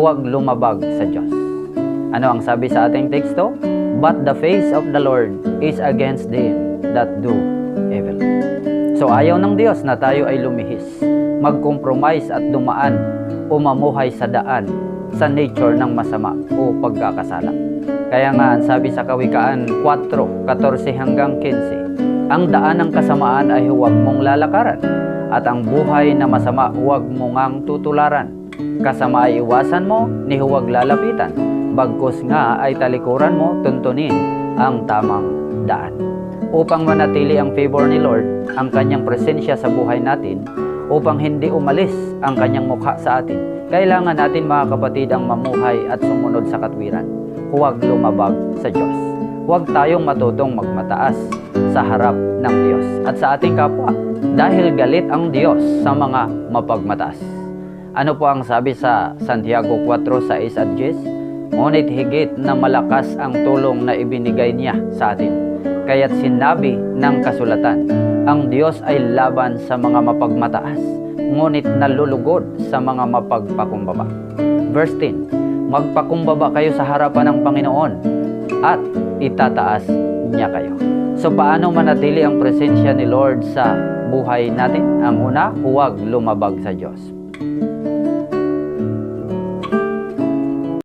huwag lumabag sa Diyos. Ano ang sabi sa ating teksto? But the face of the Lord is against them that do evil. So ayaw ng Diyos na tayo ay lumihis, mag-compromise at dumaan o mamuhay sa daan sa nature ng masama o pagkakasala. Kaya nga sabi sa Kawikaan 4:14 hanggang 15, ang daan ng kasamaan ay huwag mong lalakaran, at ang buhay na masama huwag mo ngang tutularan. Kasama ay iwasan mo, ni huwag lalapitan. Bagkus nga ay talikuran mo, tuntunin ang tamang daan. Upang manatili ang favor ni Lord, ang kanyang presensya sa buhay natin, upang hindi umalis ang kanyang mukha sa atin, kailangan natin mga kapatid ang mamuhay at sumunod sa katwiran. Huwag lumabag sa Diyos. Huwag tayong matutong magmataas sa harap ng Diyos at sa ating kapwa, dahil galit ang Diyos sa mga mapagmataas. Ano po ang sabi sa Santiago 4:6 at 10? Ngunit higit na malakas ang tulong na ibinigay niya sa atin. Kaya't sinabi ng kasulatan, ang Diyos ay laban sa mga mapagmataas, ngunit nalulugod sa mga mapagpakumbaba. Verse 10, magpakumbaba kayo sa harapan ng Panginoon at itataas niya kayo. So paano manatili ang presensya ni Lord sa buhay natin? Ang una, huwag lumabag sa Diyos.